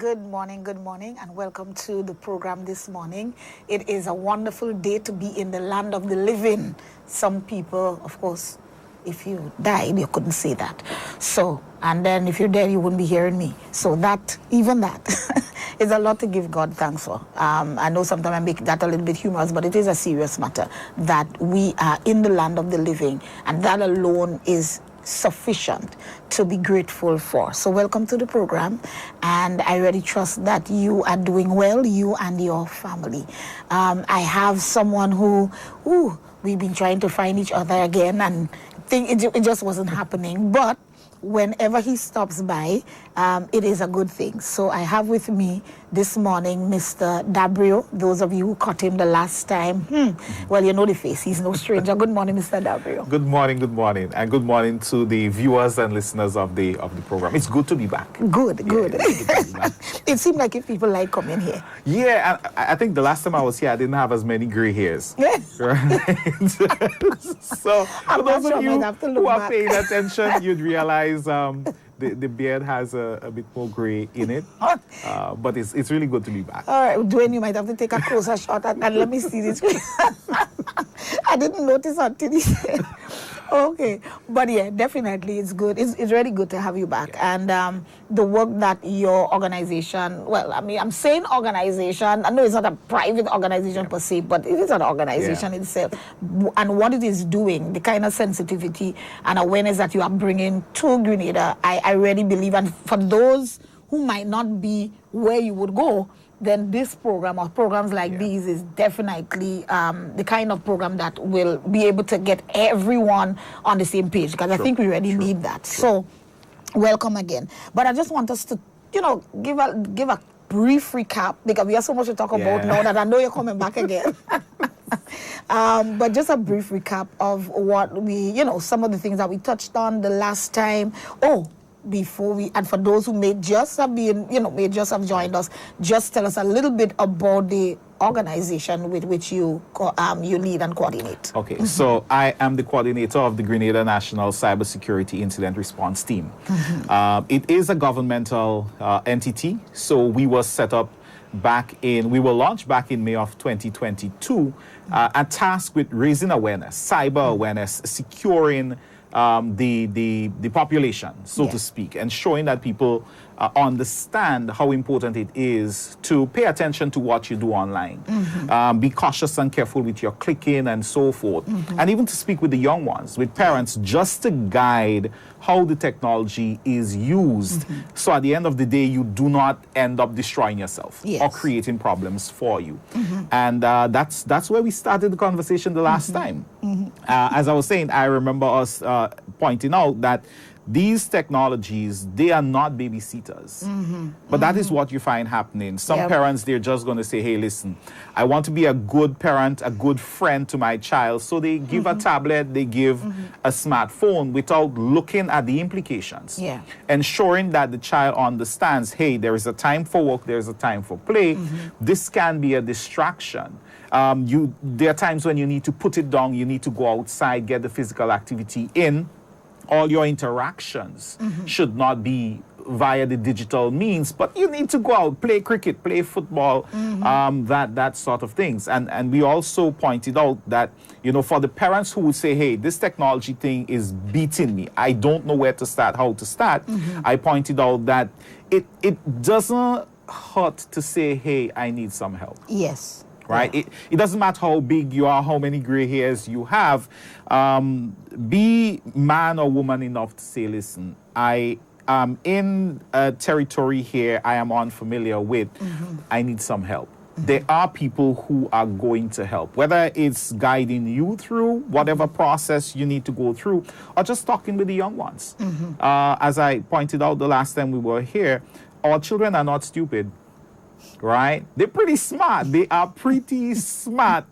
Good morning, and welcome to the program this morning. It is a wonderful day to be in the land of the living. Some people, of course, if you died, you couldn't say that. So, and then if you're dead, you wouldn't be hearing me. So even that is a lot to give God thanks for. I know sometimes I make that a little bit humorous, but it is a serious matter that we are in the land of the living, and that alone is sufficient to be grateful for. So welcome to the program, and I really trust that you are doing well, you and your family. I have someone who we've been trying to find each other again, and it just wasn't happening, but whenever he stops by, it is a good thing. So I have with me this morning Mr. Dabreo. Those of you who caught him the last time, well, you know the face. He's no stranger. Good morning, Mr. Dabreo. Good morning, and good morning to the viewers and listeners of the program. It's good to be back. Good. Yeah, It seemed like if people like coming here. Yeah, I think the last time I was here, I didn't have as many gray hairs. Right? So for those of you who are paying attention, you'd realize the beard has a bit more gray in it, but it's really good to be back. All right, Dwayne, you might have to take a closer shot and let me see this. I didn't notice until he said. Okay, but yeah, definitely it's good. It's really good to have you back. Yeah. And the work that your organization, well, I mean, I'm saying organization, I know it's not a private organization per se, but it is an organization itself. And what it is doing, the kind of sensitivity and awareness that you are bringing to Grenada, I really believe. And for those who might not be where you would go, then this program or programs like these is definitely the kind of program that will be able to get everyone on the same page, because I think we really need that. So, welcome again. But I just want us to, give a brief recap, because we have so much to talk about now that I know you're coming back again. But just a brief recap of what we, some of the things that we touched on the last time. And for those who may just have joined us, just tell us a little bit about the organization with which you lead and coordinate. Okay, so I am the coordinator of the Grenada National Cybersecurity Incident Response Team. It is a governmental entity, so we were set up we were launched back in May of 2022, and tasked with raising awareness, cyber awareness, securing the population, so to speak, and showing that people understand how important it is to pay attention to what you do online. Be cautious and careful with your clicking and so forth. And even to speak with the young ones, with parents, just to guide how the technology is used. So at the end of the day, you do not end up destroying yourself or creating problems for you. And that's where we started the conversation the last time. As I was saying, I remember us pointing out that these technologies, they are not babysitters. But that is what you find happening. Some parents, they're just going to say, hey, listen, I want to be a good parent, a good friend to my child. So they give a tablet, they give a smartphone without looking at the implications. Ensuring that the child understands, hey, there is a time for work, there is a time for play. This can be a distraction. There are times when you need to put it down, you need to go outside, get the physical activity in. All your interactions should not be via the digital means, but you need to go out, play cricket, play football, that sort of things. And we also pointed out that, for the parents who would say, hey, this technology thing is beating me, I don't know where to start, how to start, I pointed out that it doesn't hurt to say, hey, I need some help. Yes. Right? It doesn't matter how big you are, how many gray hairs you have. Be man or woman enough to say, listen, I am in a territory here I am unfamiliar with. I need some help. There are people who are going to help, whether it's guiding you through whatever process you need to go through, or just talking with the young ones. As I pointed out the last time we were here, our children are not stupid. Right? They're pretty smart. They are pretty smart.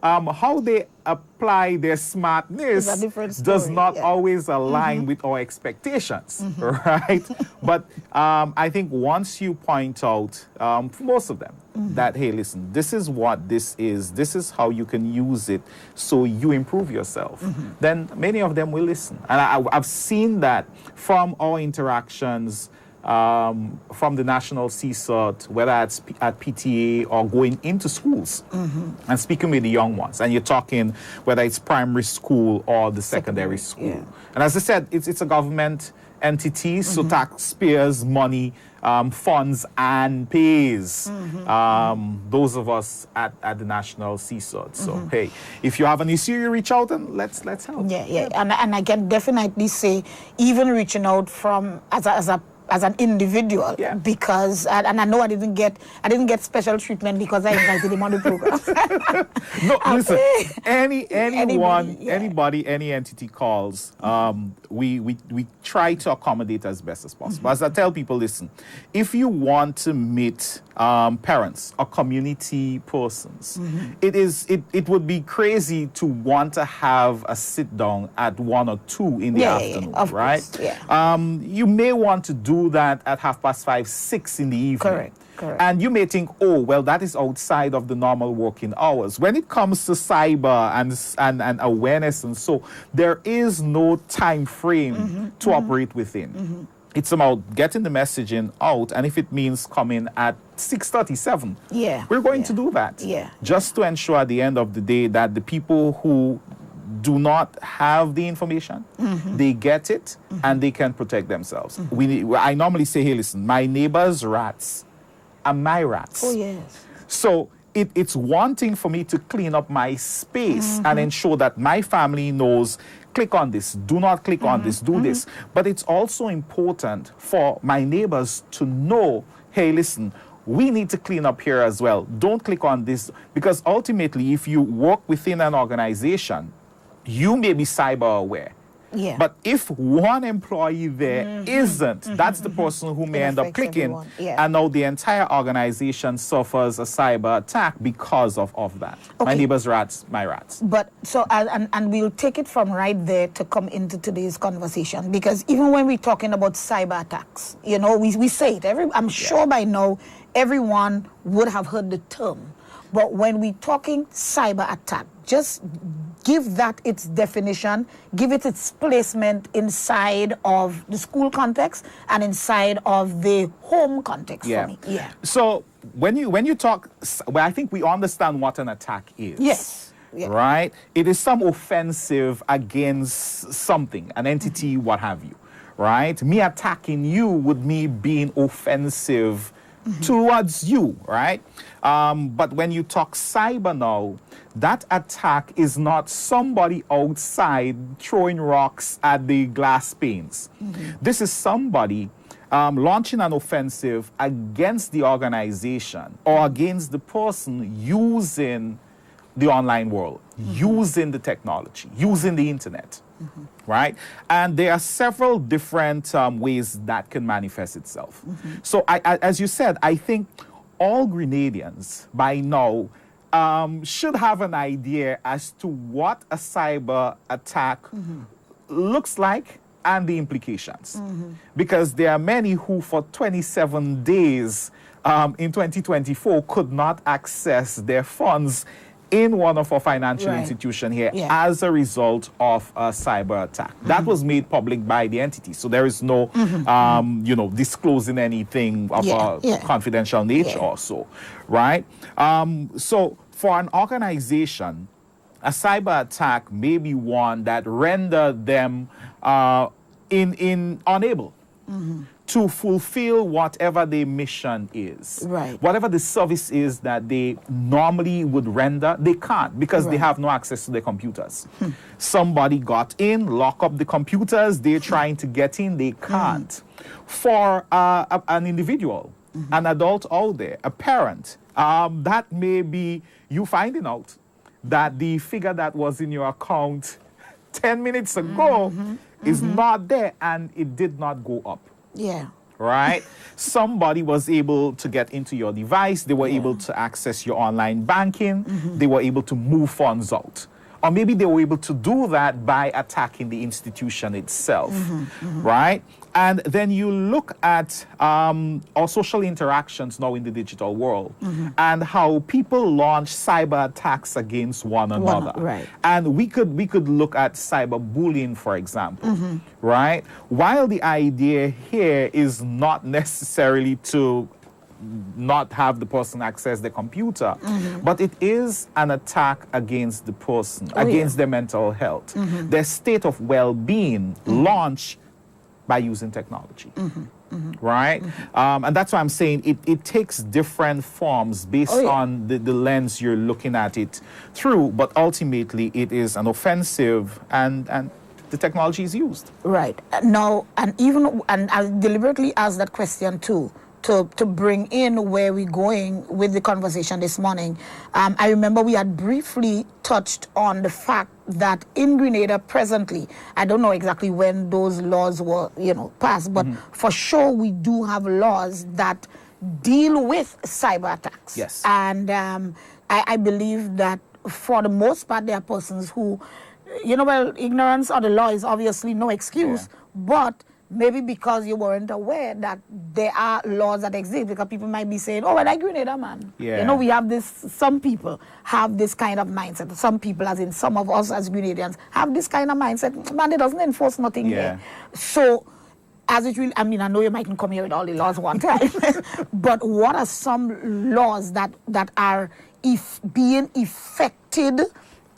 How they apply their smartness does not always align with our expectations, right? But I think once you point out, for most of them, that, hey, listen, this is what this is how you can use it so you improve yourself, then many of them will listen. And I've seen that from our interactions from the national CSOT, whether it's at PTA or going into schools and speaking with the young ones. And you're talking whether it's primary school or the secondary school. Yeah. And as I said, it's a government entity, so taxpayers' money funds and pays those of us at the national CSOT. So, hey, if you have an issue, you reach out and let's help. Yeah. And I can definitely say, even reaching out from as an individual, because and I know I didn't get special treatment because I invited him on the program. No, listen, anybody, any entity calls, we try to accommodate as best as possible. As I tell people, listen, if you want to meet parents or community persons, it would be crazy to want to have a sit down at 1 or 2 in the afternoon, right? Course, yeah. You may want to do that at 5:30, 6 in the evening. Correct. And you may think, oh, well, that is outside of the normal working hours. When it comes to cyber and awareness and so, there is no time frame to operate within. It's about getting the messaging out, and if it means coming at 6:37, we're going to do that. Just to ensure at the end of the day that the people who do not have the information, they get it, and they can protect themselves. I normally say, hey, listen, my neighbor's rats are my rats. Oh, yes. So it's one thing for me to clean up my space and ensure that my family knows, click on this, do not click on this, do this. But it's also important for my neighbors to know, hey, listen, we need to clean up here as well. Don't click on this. Because ultimately, if you work within an organization, you may be cyber aware. But if one employee there isn't, that's the person who may end up clicking, and now the entire organization suffers a cyber attack because of that. Okay. My neighbor's rats, my rats. But so, and we'll take it from right there to come into today's conversation, because even when we're talking about cyber attacks, you know, we say it. I'm sure by now everyone would have heard the term. But when we're talking cyber attack, just give that its definition, give it its placement inside of the school context and inside of the home context for me. So when you talk, well, I think we understand what an attack is. Yes. Right? It is some offensive against something, an entity, what have you. Right? Me attacking you would me being offensive towards you, right? But when you talk cyber now, that attack is not somebody outside throwing rocks at the glass panes. This is somebody launching an offensive against the organization or against the person using the online world, using the technology, using the internet. Right? And there are several different ways that can manifest itself. So as you said, I think all Grenadians by now should have an idea as to what a cyber attack looks like and the implications. Because there are many who for 27 days in 2024 could not access their funds in one of our financial institutions here as a result of a cyber attack. That was made public by the entity. So there is no, disclosing anything of a confidential nature or so, right? So for an organization, a cyber attack may be one that rendered them unable to fulfill whatever their mission is. Right. Whatever the service is that they normally would render, they can't because they have no access to their computers. Somebody got in, lock up the computers, they're trying to get in, they can't. For an individual, an adult out there, a parent, that may be you finding out that the figure that was in your account 10 minutes ago is not there and it did not go up. Right? Somebody was able to get into your device. They were able to access your online banking. They were able to move funds out. or maybe they were able to do that by attacking the institution itself, right? And then you look at our social interactions now in the digital world and how people launch cyber attacks against one another. Right. And we could look at cyberbullying, for example, right? While the idea here is not necessarily to not have the person access the computer, but it is an attack against the person, against their mental health, their state of well-being, launched by using technology, right? And that's why I'm saying it takes different forms based on the lens you're looking at it through, but ultimately it is an offensive and the technology is used. Right. Now, and I deliberately asked that question too, to bring in where we're going with the conversation this morning. I remember we had briefly touched on the fact that in Grenada presently, I don't know exactly when those laws were, passed, but for sure we do have laws that deal with cyber attacks. Yes. And I believe that for the most part, there are persons who, ignorance of the law is obviously no excuse, but maybe because you weren't aware that there are laws that exist, because people might be saying, oh, well, I Grenada, man. Yeah. We have this, some people have this kind of mindset. Some people, as in some of us as Grenadians, have this kind of mindset. Man, it doesn't enforce nothing there. So, as it will, I know you mightn't come here with all the laws one time, but what are some laws that are being effected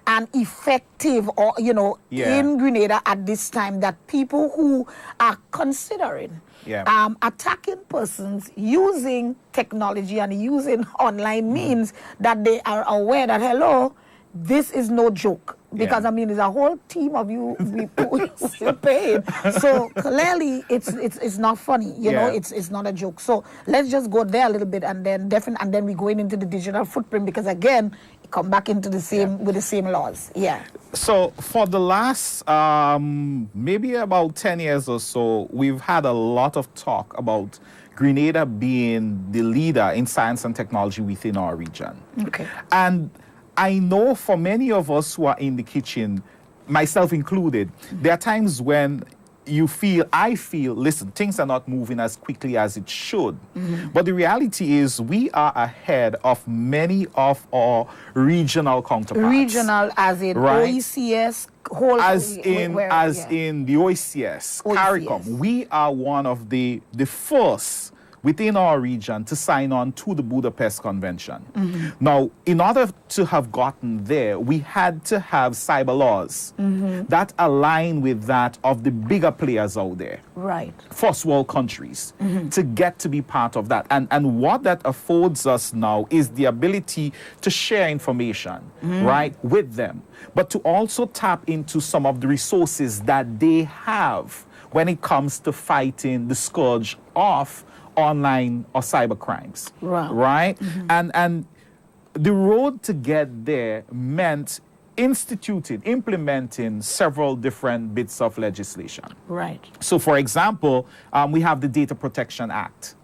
and effective, or in Grenada at this time, that people who are considering attacking persons using technology and using online means, that they are aware that, hello, this is no joke. Because there's a whole team of you we're paid. So clearly it's not funny, it's not a joke. So let's just go there a little bit, and then we're going into the digital footprint, because again, it come back into the same with the same laws. So for the last maybe about 10 years or so, we've had a lot of talk about Grenada being the leader in science and technology within our region. Okay. And I know for many of us who are in the kitchen, myself included, there are times when I feel, listen, things are not moving as quickly as it should. But the reality is we are ahead of many of our regional counterparts. Regional as in OECS, whole... As in the OECS, CARICOM. We are one of the first within our region to sign on to the Budapest Convention. Now, in order to have gotten there, we had to have cyber laws that align with that of the bigger players out there. Right. First world countries, to get to be part of that. And what that affords us now is the ability to share information, right, with them, but to also tap into some of the resources that they have when it comes to fighting the scourge of online or cyber crimes, right? And the road to get there meant implementing several different bits of legislation. Right. So, for example, we have the Data Protection Act,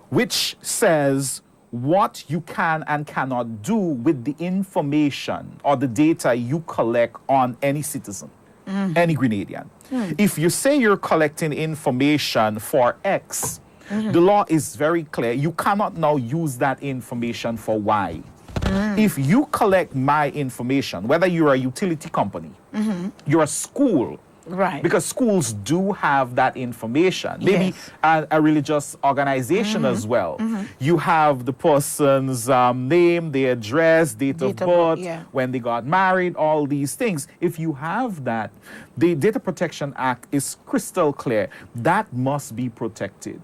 which says what you can and cannot do with the information or the data you collect on any citizen, any Grenadian. If you say you're collecting information for X, the law is very clear. You cannot now use that information for Y. If you collect my information, whether you're a utility company, you're a school, right? Because schools do have that information. Maybe a religious organization as well. You have the person's name, their address, date of birth, when they got married, all these things. If you have that, the Data Protection Act is crystal clear. That must be protected.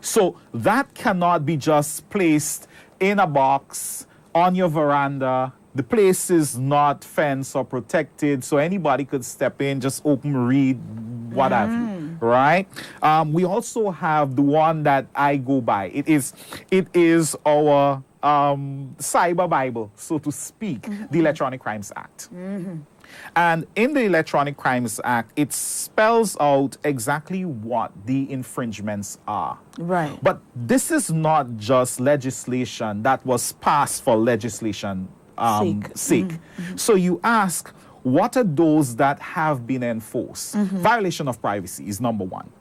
So that cannot be just placed in a box on your veranda. The place is not fenced or protected, so anybody could step in, just open, read, what have you, right? We also have the one that I go by. It is our cyber Bible, so to speak, the Electronic Crimes Act. And in the Electronic Crimes Act, it spells out exactly what the infringements are. Right. But this is not just legislation that was passed for legislation sake. So you ask, what are those that have been enforced? Violation of privacy is number one.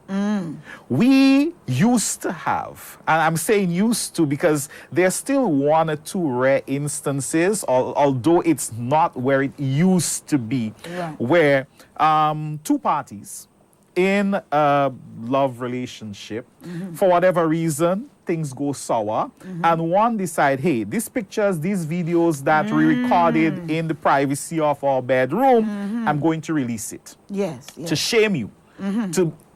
We used to have, and I'm saying used to because there's still one or two rare instances, although it's not where it used to be, where two parties in a love relationship, for whatever reason, things go sour, and one decide, hey, these pictures, these videos that we recorded in the privacy of our bedroom, I'm going to release it. Yes. To shame you,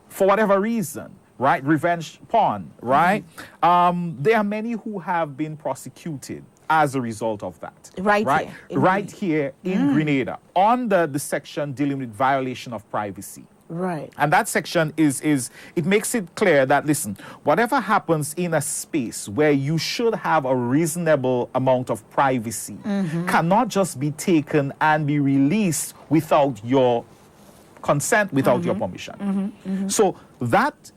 for whatever reason, right? Revenge porn, right? There are many who have been prosecuted as a result of that. Right here in Grenada, under the section dealing with violation of privacy. Right. And that section it makes it clear that, listen, whatever happens in a space where you should have a reasonable amount of privacy cannot just be taken and be released without your consent, without your permission. So that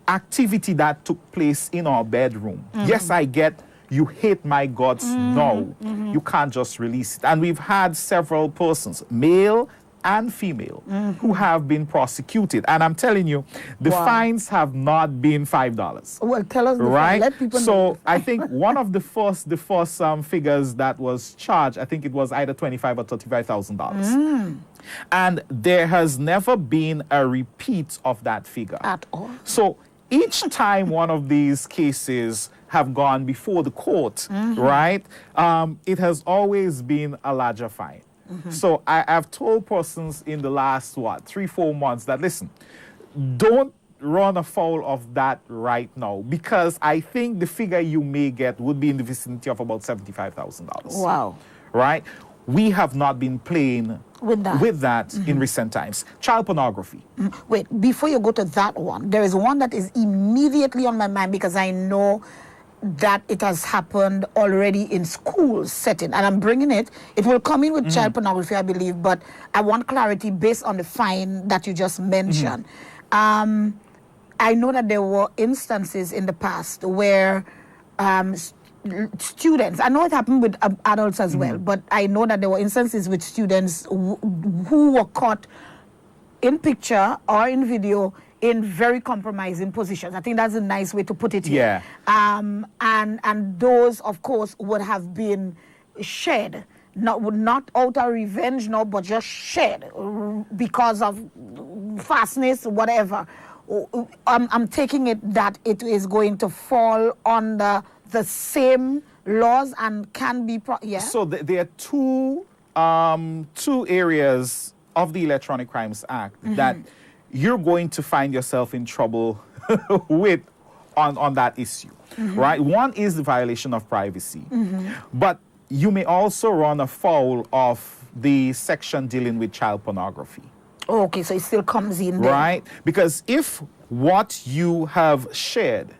activity that took place in our bedroom, yes, I get you hate my guts, no, you can't just release it. And we've had several persons, male and female, who have been prosecuted. And I'm telling you, the fines have not been $5. Well, tell us the right? Let people know. So I think one of the first figures that was charged, I think it was either $25,000 or $35,000. And there has never been a repeat of that figure. At all. So each time one of these cases have gone before the court, right, it has always been a larger fine. So I've told persons in the last, 3-4 months that, listen, don't run afoul of that right now, because I think the figure you may get would be in the vicinity of about $75,000. Wow. Right? We have not been playing with that in recent times. Child pornography. Wait, before you go to that one, there is one that is immediately on my mind because I know that it has happened already in school setting, and I'm bringing it. It will come in with child pornography, I believe, but I want clarity based on the fine that you just mentioned. I know that there were instances in the past where students, I know it happened with adults as well, but I know that there were instances with students who were caught in picture or in video in very compromising positions. I think that's a nice way to put it here. And those, of course, would have been shared, not out of revenge, no, but just shared because of fastness, whatever. I'm taking it that it is going to fall under the same laws and can be... So there are two areas of the Electronic Crimes Act that you're going to find yourself in trouble with on that issue, right? One is the violation of privacy, but you may also run afoul of the section dealing with child pornography. Okay, so it still comes in there. Right? Because if what you have shared,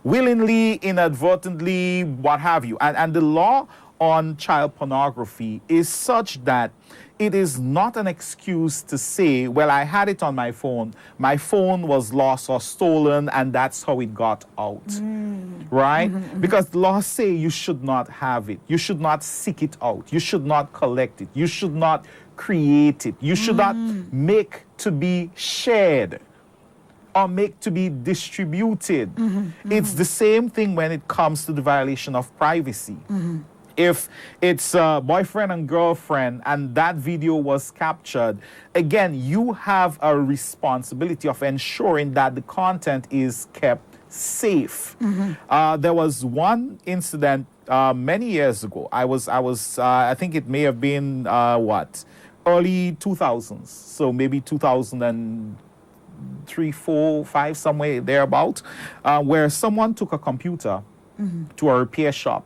willingly, inadvertently, what have you, and the law on child pornography is such that it is not an excuse to say, well, I had it on my phone was lost or stolen, and that's how it got out, right? Because the laws say you should not have it. You should not seek it out. You should not collect it. You should not create it. You should not make to be shared or make to be distributed. It's the same thing when it comes to the violation of privacy. If it's a boyfriend and girlfriend and that video was captured, again, you have a responsibility of ensuring that the content is kept safe. There was one incident many years ago. I think it may have been, early 2000s. So maybe 2003, 4, 5, somewhere thereabout, where someone took a computer to a repair shop.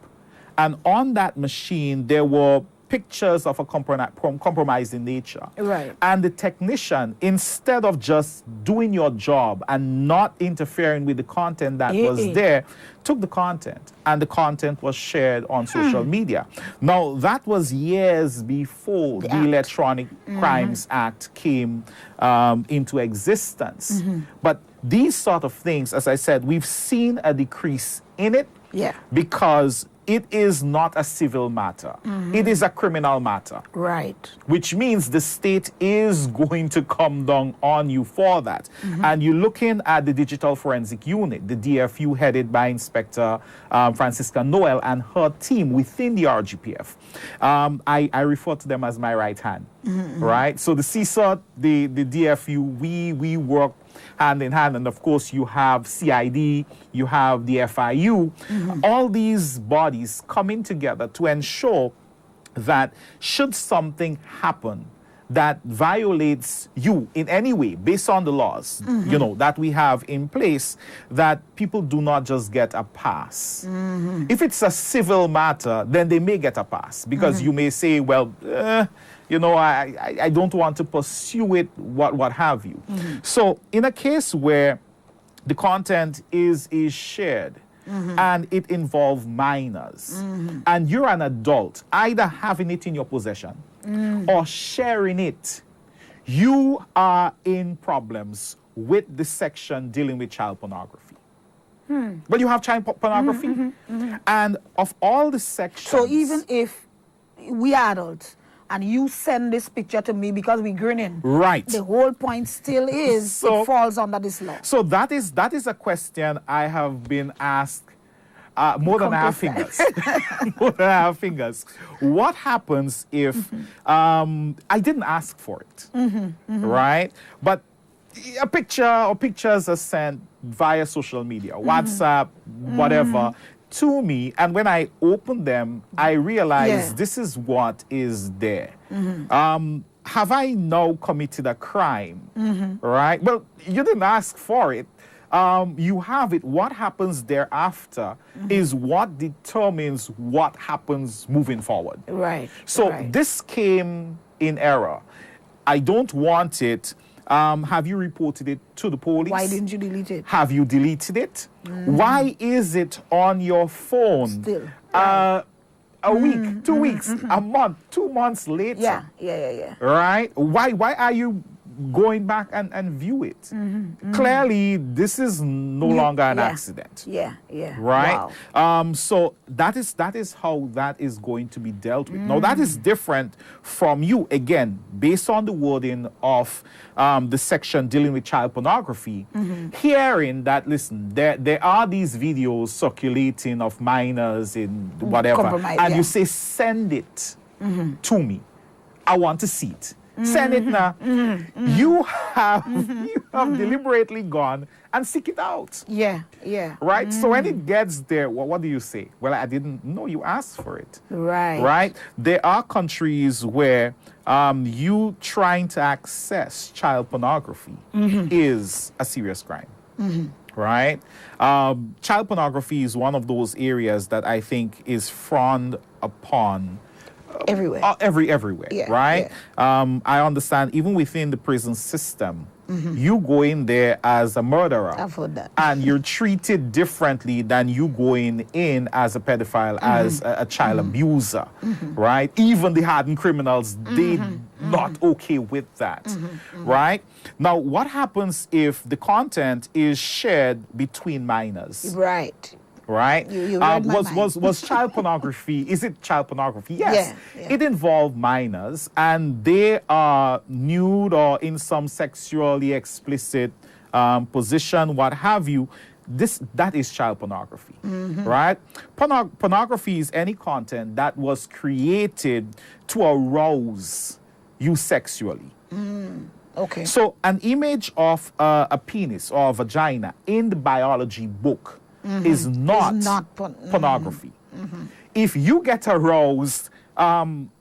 And on that machine, there were pictures of a compromising nature. Right. And the technician, instead of just doing your job and not interfering with the content that was there, took the content, and the content was shared on social media. Now, that was years before the Electronic Crimes Act came into existence. But these sort of things, as I said, we've seen a decrease in it because it is not a civil matter. It is a criminal matter. Right. Which means the state is going to come down on you for that. And you're looking at the Digital Forensic Unit, the DFU headed by Inspector Francisca Noel and her team within the RGPF. I refer to them as my right hand, right? So the CSOT, the DFU, we work hand in hand. And of course, you have CID, you have the FIU, all these bodies coming together to ensure that should something happen that violates you in any way based on the laws, you know, that we have in place, that people do not just get a pass. If it's a civil matter, then they may get a pass because you may say, well, you know, I don't want to pursue it, what have you. So in a case where the content is shared and it involves minors, and you're an adult, either having it in your possession or sharing it, you are in problems with the section dealing with child pornography. But you have child pornography, and of all the sections... So even if we are adults, and you send this picture to me because we're grinning. Right. The whole point still is it falls under this law. So that is a question I have been asked more than our fingers. More than our fingers. What happens if I didn't ask for it, right? But a picture or pictures are sent via social media, WhatsApp, whatever, to me, and when I open them, I realize this is what is there. Have I now committed a crime? Right? Well, you didn't ask for it. You have it. What happens thereafter is what determines what happens moving forward. Right. So this came in error. I don't want it. Have you reported it to the police? Why didn't you delete it? Have you deleted it? Why is it on your phone? Still. A week, 2 weeks, a month, 2 months later. Yeah. Right? Why are you going back and view it? Clearly, this is no longer an accident. Yeah. Right? Wow. So that is how that is going to be dealt with. Now, that is different from you, again, based on the wording of the section dealing with child pornography, hearing that, listen, there are these videos circulating of minors in whatever, and you say, send it to me. I want to see it. Send it now. You have deliberately gone and seek it out. Yeah. Right? So when it gets there, what do you say? Well, I didn't know you asked for it. Right? There are countries where you trying to access child pornography is a serious crime. Right? Child pornography is one of those areas that I think is frowned upon everywhere. Everywhere, right? I understand even within the prison system, you go in there as a murderer. I've heard that. And you're treated differently than you going in as a pedophile, as a child abuser, right? Even the hardened criminals, they not okay with that, right? Now, what happens if the content is shared between minors? Right? You read my mind. Was child pornography, is it child pornography? Yes. It involved minors, and they are nude or in some sexually explicit position, what have you. That is child pornography, right? Pornography is any content that was created to arouse you sexually. Okay. So an image of a penis or a vagina in the biology book is not pornography. If you get aroused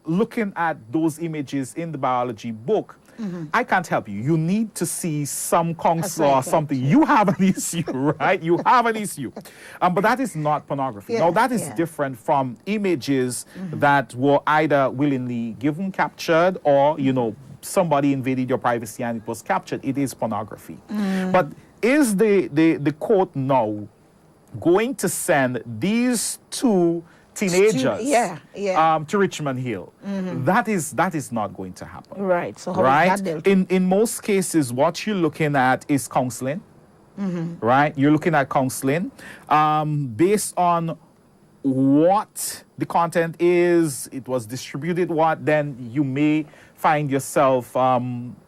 looking at those images in the biology book, I can't help you. You need to see some counselor or something. You have an issue, right? You have an issue. But that is not pornography. Now, that is different from images that were either willingly given, captured, or, you know, somebody invaded your privacy and it was captured. It is pornography. But is the court now going to send these two teenagers to Richmond Hill? That is not going to happen. Right. So how is that dealt with? In most cases, what you're looking at is counseling. Right? You're looking at counseling based on what the content is, it was distributed what, then you may find yourself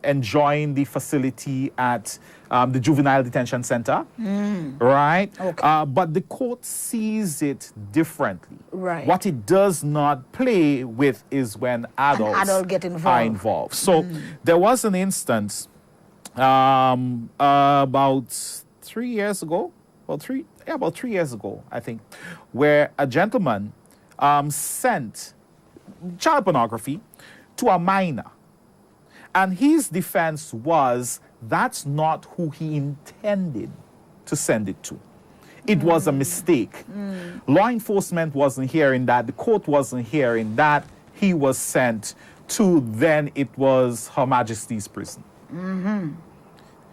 enjoying the facility at the Juvenile Detention Center, right? Okay. But the court sees it differently. Right. What it does not play with is when adults adult get involved. are involved. So there was an instance about 3 years ago, about 3 years ago, I think, where a gentleman sent child pornography to a minor. And his defense was that's not who he intended to send it to. It was a mistake. Law enforcement wasn't hearing that. The court wasn't hearing that. He was sent to, then it was Her Majesty's prison.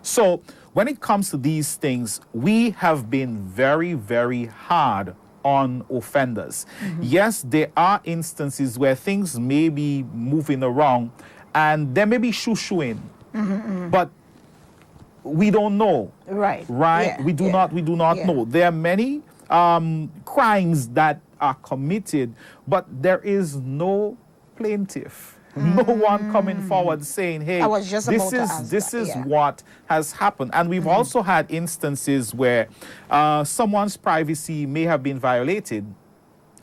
So when it comes to these things, we have been very, very hard on offenders. Yes, there are instances where things may be moving around and there may be shoo-shooing, but we don't know. Right. Right? Yeah. We do not know. There are many crimes that are committed, but there is no plaintiff. No one coming forward saying, hey, I was just about to ask this that, is yeah. what has happened. And we've also had instances where someone's privacy may have been violated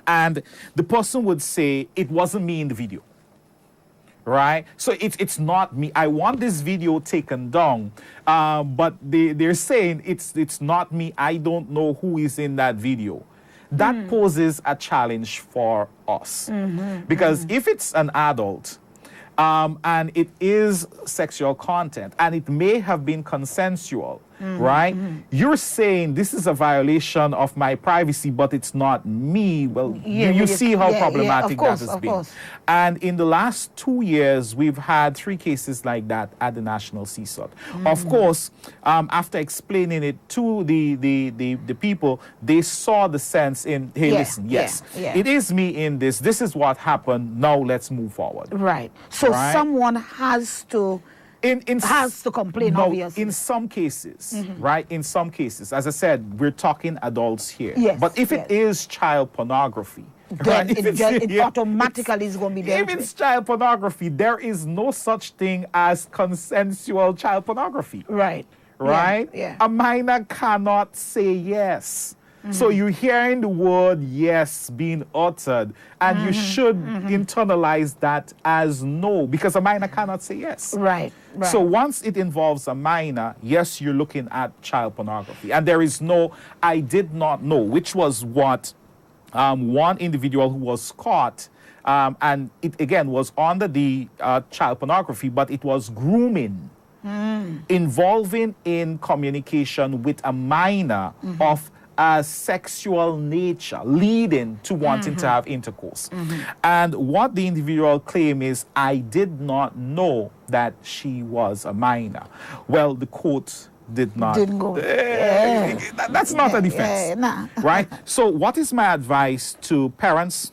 and the person would say, it wasn't me in the video. Right? So it's not me. I want this video taken down. But they're saying it's not me. I don't know who is in that video. That poses a challenge for us. Because if it's an adult and it is sexual content and it may have been consensual, right? You're saying this is a violation of my privacy, but it's not me. Well, you see how problematic that has been. And in the last 2 years, we've had 3 cases like that at the National CSOT. Of course, after explaining it to the people, they saw the sense in, hey, listen, yes, it is me in this. This is what happened. Now let's move forward. Right. So someone has to complain, obviously. In some cases, right? In some cases, as I said, we're talking adults here. Yes, but if it is child pornography, then it automatically is going to be dealt with. If it's child pornography, there is no such thing as consensual child pornography. Right. Right? Yeah. A minor cannot say yes. So you're hearing the word yes being uttered, and you should internalize that as no, because a minor cannot say yes. Right. So once it involves a minor, yes, you're looking at child pornography. And there is no, I did not know, which was what one individual who was caught, and it again was under the child pornography, but it was grooming, involving in communication with a minor of a sexual nature, leading to wanting to have intercourse. And what the individual claim is, I did not know that she was a minor. Well, the court didn't go. That's not a defense. Right? So what is my advice to parents,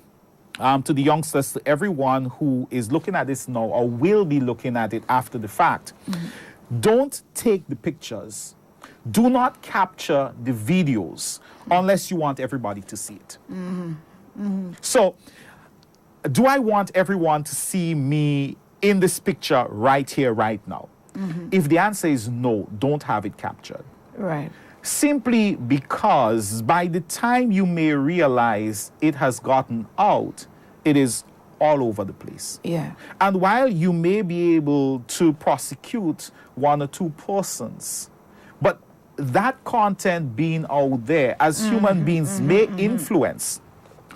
to the youngsters, to everyone who is looking at this now or will be looking at it after the fact? Don't take the pictures. Do not capture the videos unless you want everybody to see it. So, do I want everyone to see me in this picture right here, right now? If the answer is no, don't have it captured. Right. Simply because by the time you may realize it has gotten out, it is all over the place. Yeah. And while you may be able to prosecute 1 or 2 persons, but that content being out there as human beings may influence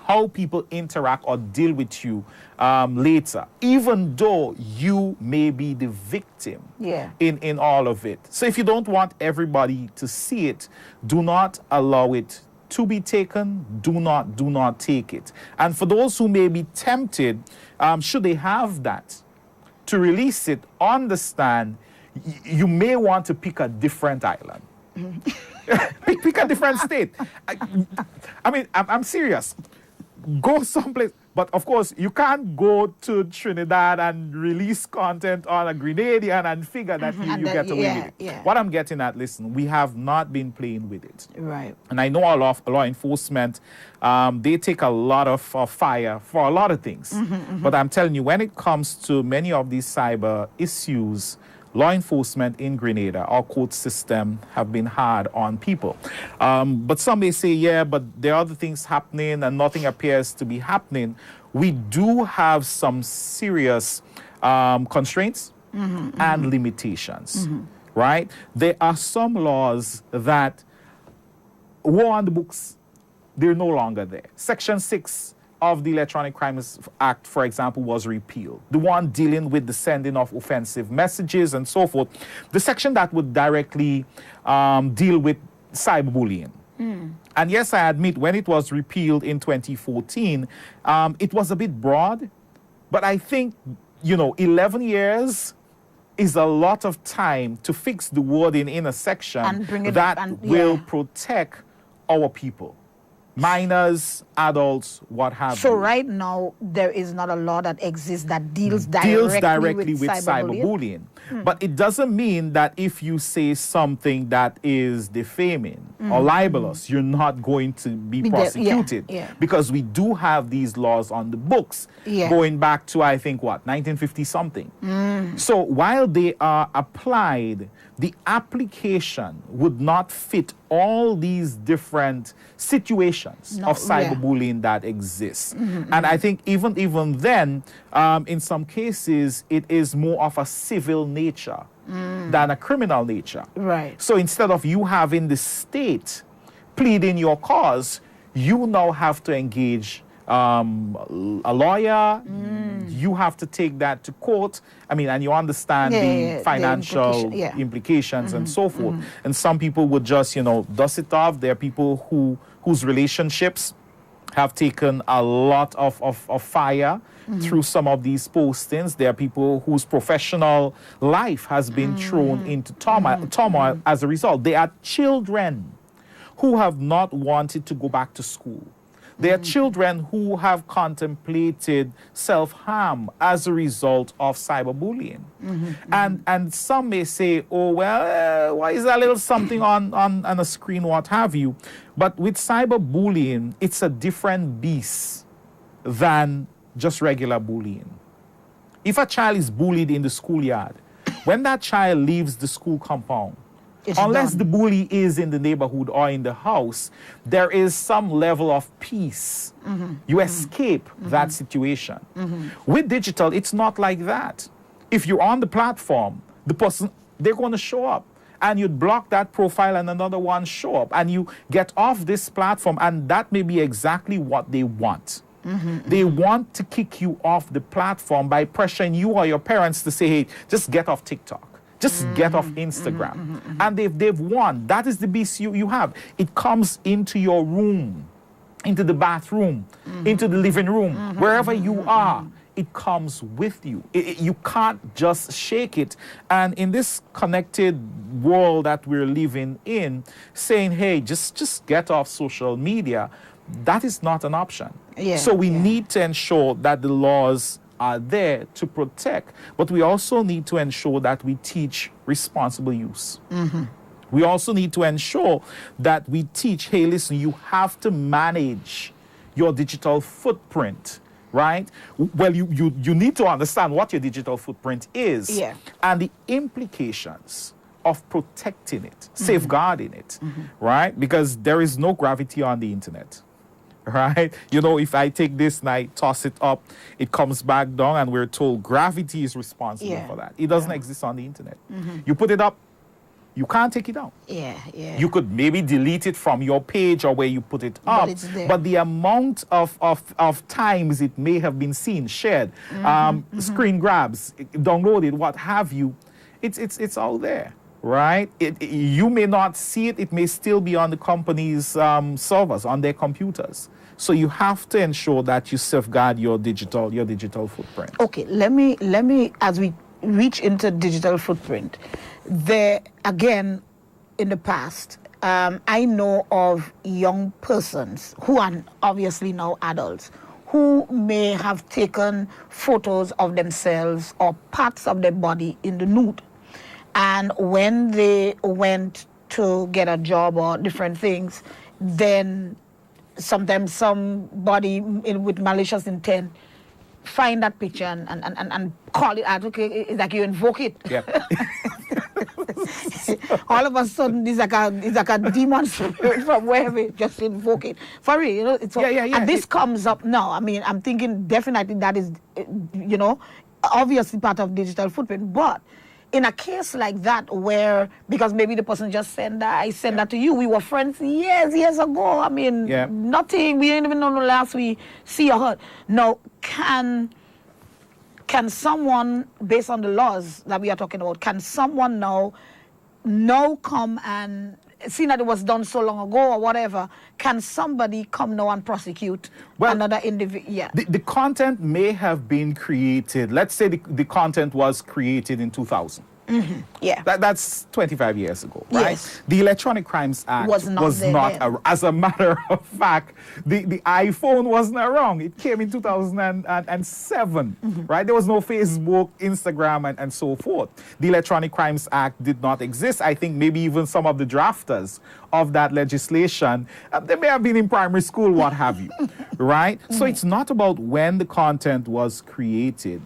how people interact or deal with you later, even though you may be the victim in all of it. So if you don't want everybody to see it, do not allow it to be taken. Do not take it. And for those who may be tempted, should they have that, to release it, understand you may want to pick a different island. pick a different state. I mean, I'm serious. Go someplace. But of course, you can't go to Trinidad and release content on a Grenadian and figure that you get away with it. Yeah. What I'm getting at, listen, we have not been playing with it. Right. And I know a lot of law enforcement, they take a lot of fire for a lot of things. But I'm telling you, when it comes to many of these cyber issues, law enforcement in Grenada, our court system, have been hard on people. But some may say, yeah, but there are other things happening and nothing appears to be happening. We do have some serious constraints and limitations, right? There are some laws that were on the books, they're no longer there. Section 6 of the Electronic Crimes Act, for example, was repealed. The one dealing with the sending of offensive messages and so forth. The section that would directly deal with cyberbullying. And yes, I admit, when it was repealed in 2014, it was a bit broad. But I think, 11 years is a lot of time to fix the wording in a section will protect our people. Minors, adults, what have you. So right now, there is not a law that exists that deals directly with cyberbullying. But it doesn't mean that if you say something that is defaming or libelous, you're not going to be prosecuted. Because we do have these laws on the books going back to, I think, 1950-something. So while they are applied, the application would not fit all these different situations of cyberbullying that exist. And I think even then, in some cases, it is more of a civil nature than a criminal nature. Right. So instead of you having the state pleading your cause, you now have to engage a lawyer. You have to take that to court. I mean, and you understand the financial implications and so forth. And some people would just, dust it off. There are people whose relationships have taken a lot of fire through some of these postings. There are people whose professional life has been thrown into turmoil as a result. There are children who have not wanted to go back to school. There are children who have contemplated self-harm as a result of cyberbullying. And some may say, oh, well, why is that little something on a screen, what have you? But with cyberbullying, it's a different beast than just regular bullying. If a child is bullied in the schoolyard, when that child leaves the school compound, unless the bully is in the neighborhood or in the house, there is some level of peace. You escape that situation. With digital, it's not like that. If you're on the platform, the person, they're going to show up. And you'd block that profile and another one show up. And you get off this platform, and that may be exactly what they want. They want to kick you off the platform by pressuring you or your parents to say, hey, just get off TikTok. Just get off Instagram. And they've won. That is the beast you have. It comes into your room, into the bathroom, into the living room, wherever you are. It comes with you. You can't just shake it. And in this connected world that we're living in, saying, hey, just get off social media, that is not an option. So we need to ensure that the laws are there to protect, but we also need to ensure that we teach responsible use. We also need to ensure that we teach, hey, listen, you have to manage your digital footprint, right? Well, you need to understand what your digital footprint is and the implications of protecting it, safeguarding it, right? Because there is no gravity on the internet. Right? If I take this and I toss it up, it comes back down, and we're told gravity is responsible for that. It doesn't exist on the internet. You put it up, you can't take it down. You could maybe delete it from your page or where you put it up, but the amount of times it may have been seen, shared, screen grabs, downloaded, what have you, it's out there. Right? You may not see it. It may still be on the company's servers, on their computers. So you have to ensure that you safeguard your digital footprint. Okay, let me, as we reach into digital footprint, there, again, in the past, I know of young persons who are obviously now adults who may have taken photos of themselves or parts of their body in the nude. And when they went to get a job or different things, then sometimes somebody with malicious intent find that picture and call it out. Okay, it's like you invoke it. Yeah. All of a sudden, it's like a demon spirit from wherever, just invoke it. For real, you know. It's and this comes up now. I mean, I'm thinking definitely that is, you know, obviously part of digital footprint. But in a case like that, where because maybe the person just sent that, I sent that to you. We were friends years ago. I mean, nothing. We didn't even know the last we see or heard. Now, can someone, based on the laws that we are talking about, can someone now come and, seeing that it was done so long ago or whatever, can somebody come now and prosecute another individual? Yeah. The content may have been created, let's say the content was created in 2000. Mm-hmm. Yeah. That's 25 years ago, right? Yes. The Electronic Crimes Act was not as a matter of fact, the iPhone wasn't around. It came in 2007, right? There was no Facebook, Instagram, and so forth. The Electronic Crimes Act did not exist. I think maybe even some of the drafters of that legislation, they may have been in primary school, what have you, right? So it's not about when the content was created.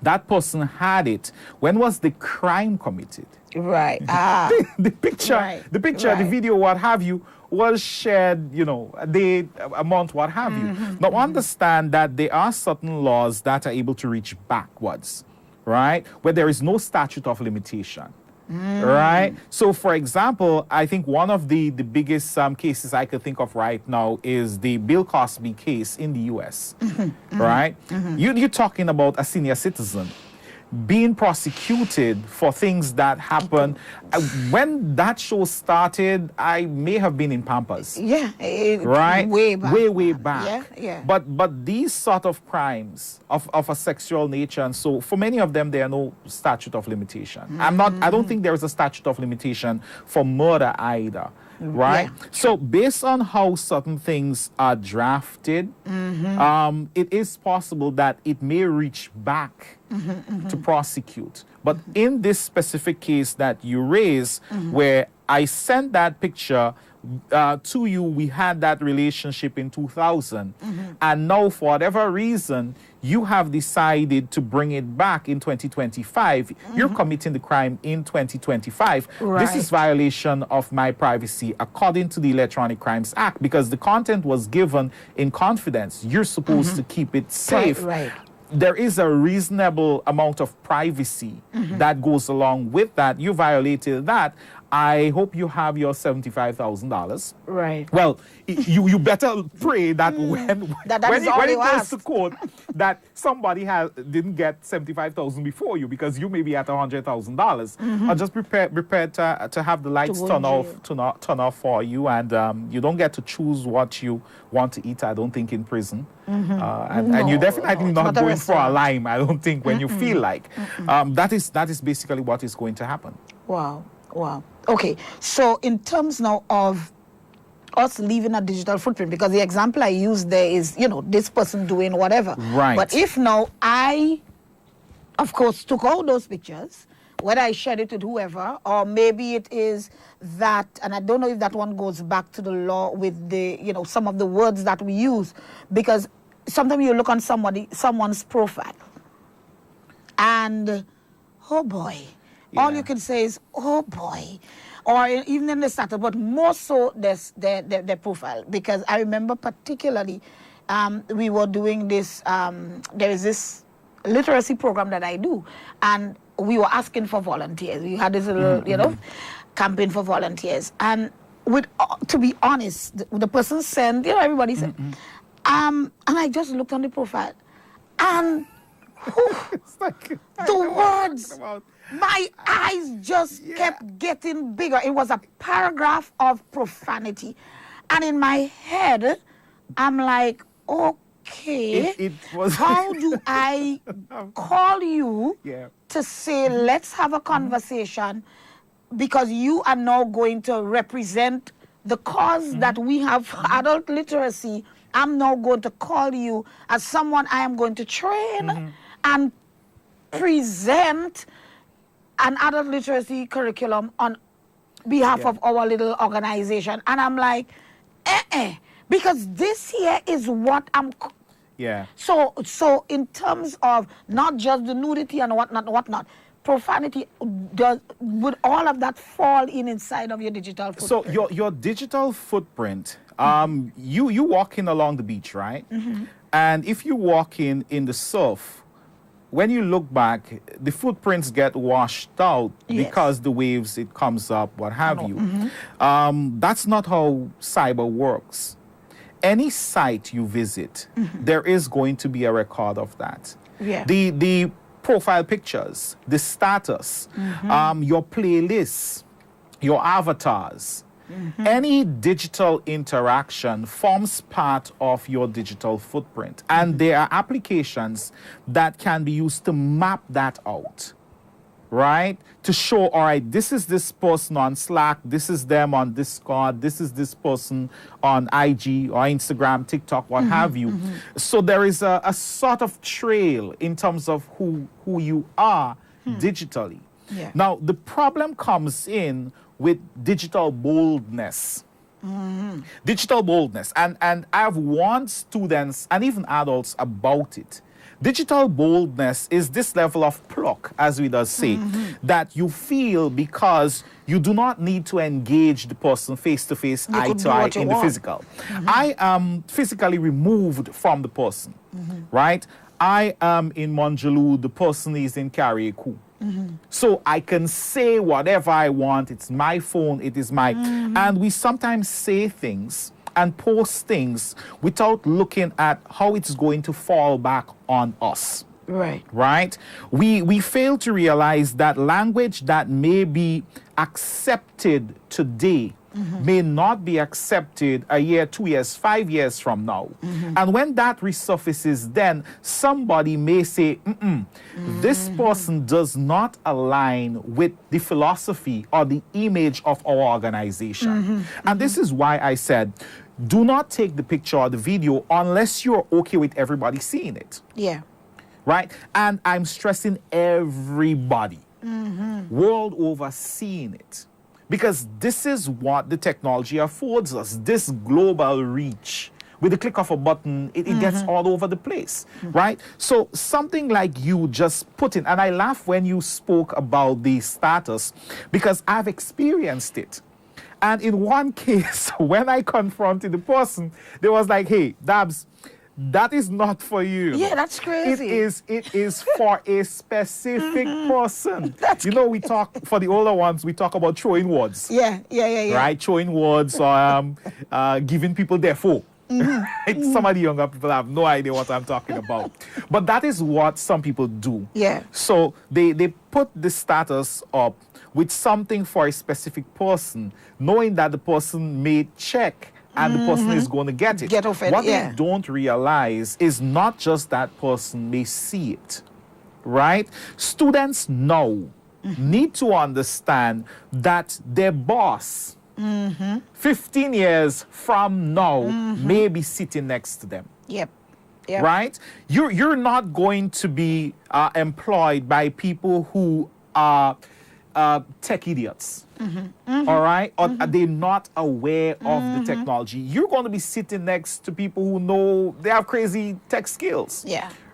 That person had it. When was the crime committed? Right. The picture, the video, what have you, was shared, you know, a day, a month, what have you. Now understand that there are certain laws that are able to reach backwards, right? Where there is no statute of limitation. Right? So, for example, I think one of the biggest cases I could think of right now is the Bill Cosby case in the U.S., right? You're talking about a senior citizen being prosecuted for things that happened. When that show started, I may have been in Pampers. Yeah. Right? Way back. Way back. Yeah. But these sort of crimes of a sexual nature, and so for many of them, there are no statute of limitation. I don't think there is a statute of limitation for murder either. Right? Yeah. So based on how certain things are drafted, it is possible that it may reach back to prosecute. But in this specific case that you raise, where I sent that picture to you, we had that relationship in 2000, and now for whatever reason, you have decided to bring it back in 2025. You're committing the crime in 2025. Right. This is violation of my privacy according to the Electronic Crimes Act, because the content was given in confidence. You're supposed to keep it safe. Right. There is a reasonable amount of privacy that goes along with that. You violated that. I hope you have your $75,000. Right. Well, you better pray that when it goes to court, that somebody didn't get $75,000 before you, because you may be at $100,000. Or just prepare to have the lights turn off for you, and you don't get to choose what you want to eat. I don't think in prison, and you're definitely not going for a lime. I don't think when you feel like that is basically what is going to happen. Wow. Okay, so in terms now of us leaving a digital footprint, because the example I used there is, you know, this person doing whatever. Right. But if now I, of course, took all those pictures, whether I shared it with whoever, or maybe it is that, and I don't know if that one goes back to the law with the, you know, some of the words that we use, because sometimes you look on someone's profile, and, oh boy. Yeah. All you can say is, oh boy, or even in the starter, but more so their profile. Because I remember particularly, we were doing this, there is this literacy program that I do, and we were asking for volunteers. We had this little, you know, campaign for volunteers. And to be honest, the person sent, you know, everybody said, and I just looked on the profile, and it's like, the words... My eyes just kept getting bigger. It was a paragraph of profanity. And in my head, I'm like, okay, it was how do I call you to say, let's have a conversation, because you are now going to represent the cause that we have for adult literacy I'm now going to call you as someone I am going to train and present an adult literacy curriculum on behalf of our little organization. And I'm like, because this here is what I'm... So in terms of not just the nudity and whatnot, profanity, would all of that fall inside of your digital footprint? So your digital footprint, you walk in along the beach, right? And if you walk in the surf, when you look back, the footprints get washed out because the waves, it comes up, what have you. That's not how cyber works. Any site you visit, there is going to be a record of that. The profile pictures, the status, your playlists, your avatars, any digital interaction forms part of your digital footprint. And there are applications that can be used to map that out, right? To show, all right, this is this person on Slack, this is them on Discord, this is this person on IG or Instagram, TikTok, what have you. So there is a sort of trail in terms of who you are digitally. Now, the problem comes in with digital boldness. Digital boldness. And I've warned students and even adults about it. Digital boldness is this level of pluck, as we does say, that you feel because you do not need to engage the person face-to-face, eye-to-eye in the physical. I am physically removed from the person, right? I am in Monjaloo, the person is in Carriacou. So I can say whatever I want. It's my phone. It is my... And we sometimes say things and post things without looking at how it's going to fall back on us. Right? We fail to realize that language that may be accepted today may not be accepted a year, 2 years, 5 years from now. And when that resurfaces, then somebody may say, this person does not align with the philosophy or the image of our organization. And this is why I said, do not take the picture or the video unless you're okay with everybody seeing it. Right? And I'm stressing everybody world over seeing it. Because this is what the technology affords us, this global reach. With the click of a button, it gets all over the place, right? So something like you just put in, and I laugh when you spoke about the status, because I've experienced it. And in one case, when I confronted the person, they was like, hey, Dabs, that is not for you. Yeah, that's crazy. It is for a specific person. You know, we talk, for the older ones, we talk about throwing words. Yeah. Right? Throwing words or giving people their phone. Right? Some of the younger people have no idea what I'm talking about. But that is what some people do. So they put the status up with something for a specific person, knowing that the person may check and the person is going to get it. What they don't realize is not just that person may see it, right? Students now need to understand that their boss, 15 years from now, may be sitting next to them. Right? You're not going to be employed by people who are tech idiots. All right? Or are they not aware of the technology? You're going to be sitting next to people who know they have crazy tech skills.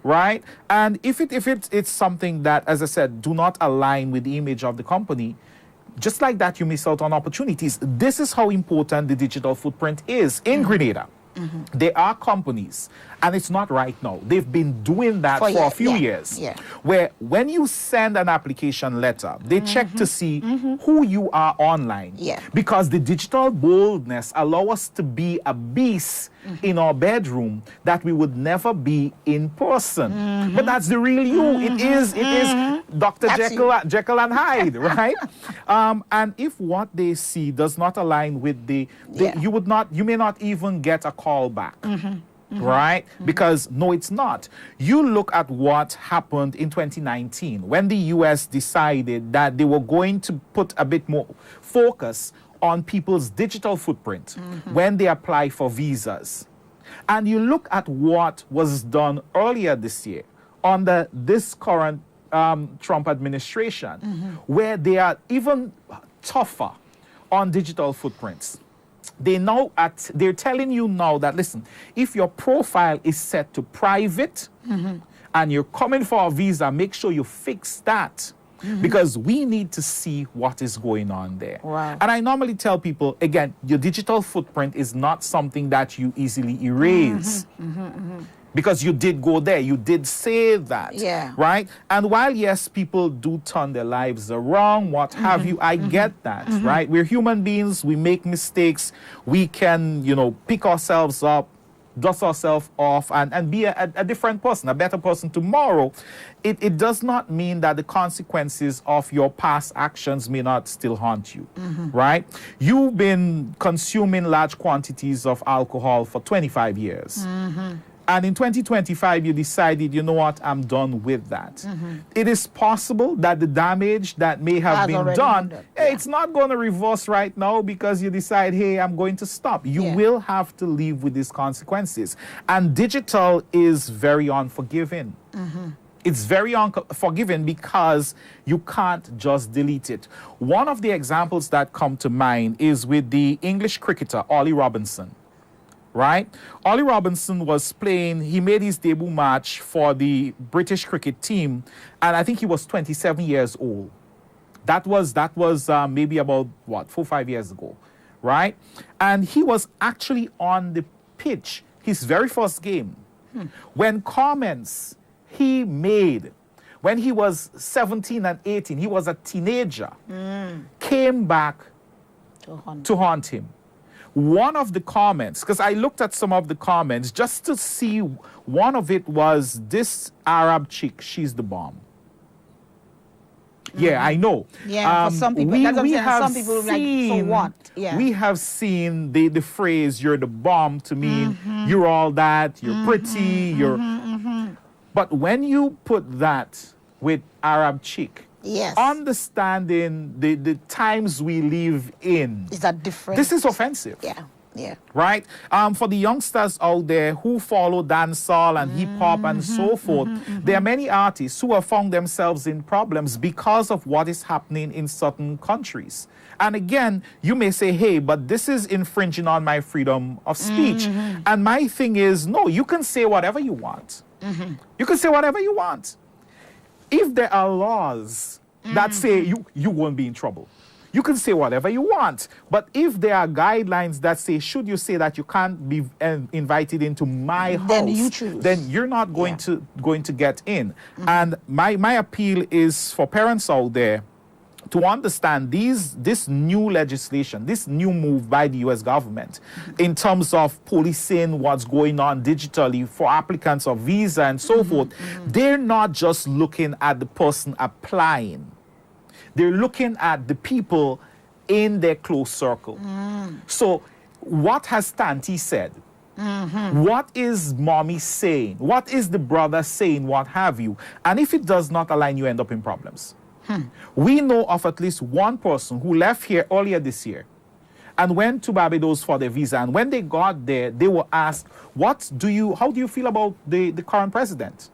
Right? And if it's something that, as I said, do not align with the image of the company, just like that, you miss out on opportunities. This is how important the digital footprint is in Grenada. There are companies, and it's not right now. They've been doing that for a few years. Where when you send an application letter, they check to see who you are online. Because the digital boldness allows us to be a beast in our bedroom that we would never be in person. But that's the real you. It is Dr. Jekyll and Hyde, right? And if what they see does not align with you may not even get a call back. Right? Because no, it's not. You look at what happened in 2019 when the US decided that they were going to put a bit more focus on people's digital footprint when they apply for visas. And you look at what was done earlier this year under this current Trump administration, where they are even tougher on digital footprints. They're telling you now that, listen, if your profile is set to private and you're coming for a visa, make sure you fix that. Because we need to see what is going on there. Wow. And I normally tell people, again, your digital footprint is not something that you easily erase. Because you did go there, you did say that, right? And while, yes, people do turn their lives around, what have you, I get that, right? We're human beings, we make mistakes, we can, pick ourselves up, dust ourselves off, and be a different person, a better person tomorrow. It does not mean that the consequences of your past actions may not still haunt you, right? You've been consuming large quantities of alcohol for 25 years. And in 2025, you decided, you know what, I'm done with that. It is possible that the damage that may have been done, it's not going to reverse right now because you decide, hey, I'm going to stop. You will have to live with these consequences. And digital is very unforgiving. It's very unforgiving because you can't just delete it. One of the examples that come to mind is with the English cricketer, Ollie Robinson. Right? Ollie Robinson was playing, he made his debut match for the British cricket team, and I think he was 27 years old. That was maybe about, 4 or 5 years ago, right? And he was actually on the pitch, his very first game, when comments he made, when he was 17 and 18, he was a teenager, came back to haunt him. One of the comments, because I looked at some of the comments just to see, one of it was, this Arab chick, she's the bomb. Yeah, I know. Yeah, for some people, that's what I'm saying. Some people like, so what? Yeah. We have seen the phrase, you're the bomb, to mean you're all that, you're pretty, you're... But when you put that with Arab chick, understanding the times we live in. Is that different? This is offensive. Yeah. Right? For the youngsters out there who follow dancehall and hip-hop and so forth, there are many artists who have found themselves in problems because of what is happening in certain countries. And again, you may say, hey, but this is infringing on my freedom of speech. And my thing is, no, you can say whatever you want. You can say whatever you want. If there are laws that say you won't be in trouble, you can say whatever you want. But if there are guidelines that say, should you say that you can't be invited into my house, then you choose. Then you're not going to get in. And my appeal is for parents out there to understand this new legislation, this new move by the U.S. government in terms of policing what's going on digitally for applicants of visa and so forth. They're not just looking at the person applying. They're looking at the people in their close circle. So what has Tanti said? What is mommy saying? What is the brother saying? What have you? And if it does not align, you end up in problems. We know of at least one person who left here earlier this year and went to Barbados for their visa. And when they got there, they were asked, how do you feel about the current president?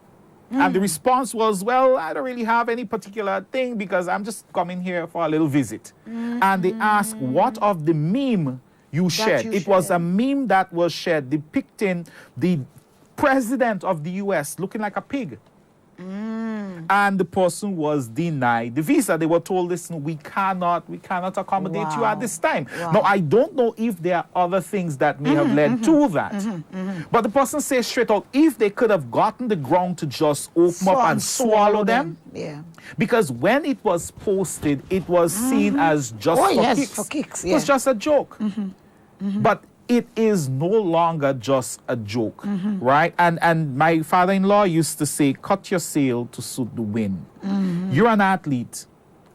And the response was, well, I don't really have any particular thing because I'm just coming here for a little visit. And they asked, what of the meme you shared? It was a meme that was shared depicting the president of the U.S. looking like a pig. And the person was denied the visa. They were told, listen, we cannot accommodate you at this time. Now, I don't know if there are other things that may have led to that. But the person says straight out, if they could have gotten the ground to just open up and swallow them. Because when it was posted, it was seen as just for kicks. It was just a joke. But it is no longer just a joke, right? And my father-in-law used to say, cut your sail to suit the wind. You're an athlete.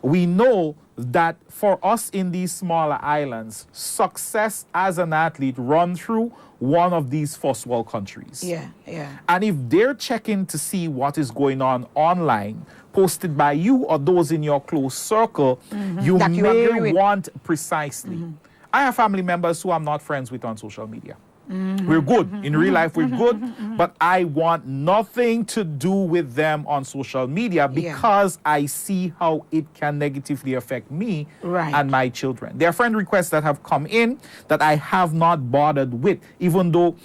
We know that for us in these smaller islands, success as an athlete run through one of these first world countries. And if they're checking to see what is going on online, posted by you or those in your close circle, you may want precisely. I have family members who I'm not friends with on social media. We're good. In real life, we're good. But I want nothing to do with them on social media because I see how it can negatively affect me and my children. There are friend requests that have come in that I have not bothered with, even though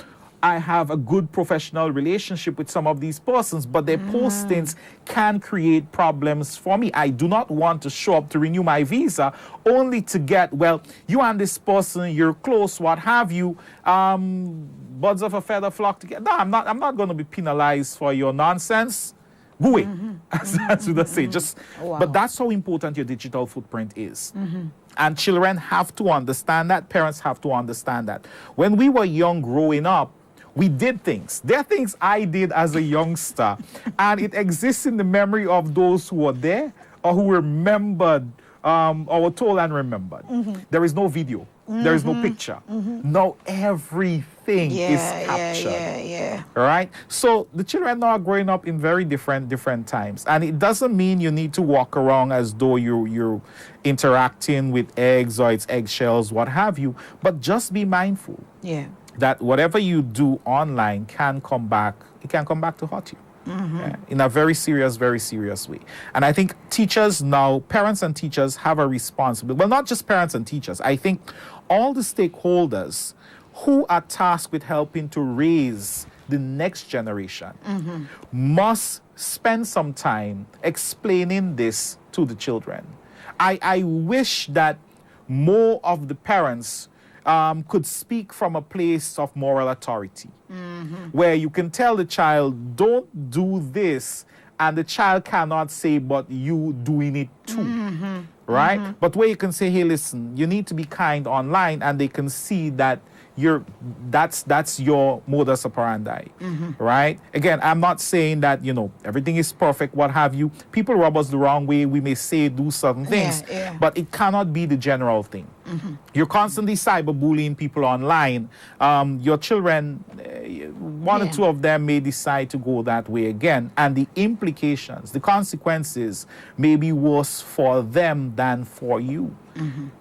I have a good professional relationship with some of these persons, but their postings can create problems for me. I do not want to show up to renew my visa only to get, well, you and this person, you're close, what have you, birds of a feather flock together. No, I'm not going to be penalized for your nonsense. Go away, as you say. But that's how important your digital footprint is. And children have to understand that. Parents have to understand that. When we were young growing up, we did things. There are things I did as a youngster, and it exists in the memory of those who were there or who remembered or were told and remembered. There is no video. There is no picture. Now everything is captured. All right? So the children are growing up in very different times. And it doesn't mean you need to walk around as though you're interacting with eggs or it's eggshells, what have you. But just be mindful. That whatever you do online can come back. It can come back to haunt you. In a very serious way. And I think teachers now, parents and teachers have a responsibility. Well, not just parents and teachers. I think all the stakeholders who are tasked with helping to raise the next generation must spend some time explaining this to the children. I wish that more of the parents could speak from a place of moral authority, where you can tell the child, don't do this, and the child cannot say, but you doing it too, right? But where you can say, hey, listen, you need to be kind online, and they can see that that's your modus operandi, right? Again, I'm not saying that, everything is perfect, what have you. People rub us the wrong way. We may say, do certain things, but it cannot be the general thing. You're constantly cyberbullying people online. Your children, one or two of them may decide to go that way again, and the implications, the consequences may be worse for them than for you.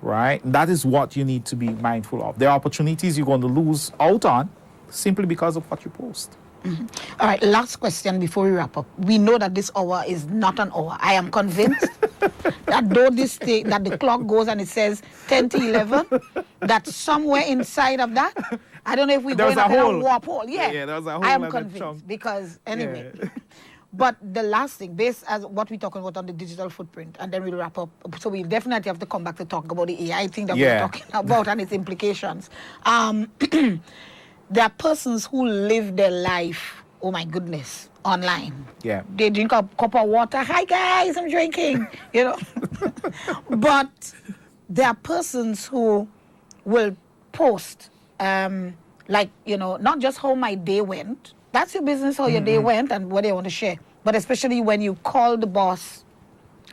Right? And that is what you need to be mindful of. There are opportunities you're going to lose out on simply because of what you post. All right, last question before we wrap up. We know that this hour is not an hour. I am convinced that though that the clock goes and it says 10 to 11, that somewhere inside of that, I don't know if we're going to a warp hole. Yeah, there's a hole. I am convinced because anyway. But the last thing, based as what we're talking about on the digital footprint, and then we'll wrap up. So we definitely have to come back to talk about the AI thing that we're talking about and its implications. There are persons who live their life, oh my goodness, online. They drink a cup of water. Hi guys, I'm drinking. But there are persons who will post, not just how my day went. That's your business, how your day went and what they want to share. But especially when you call the boss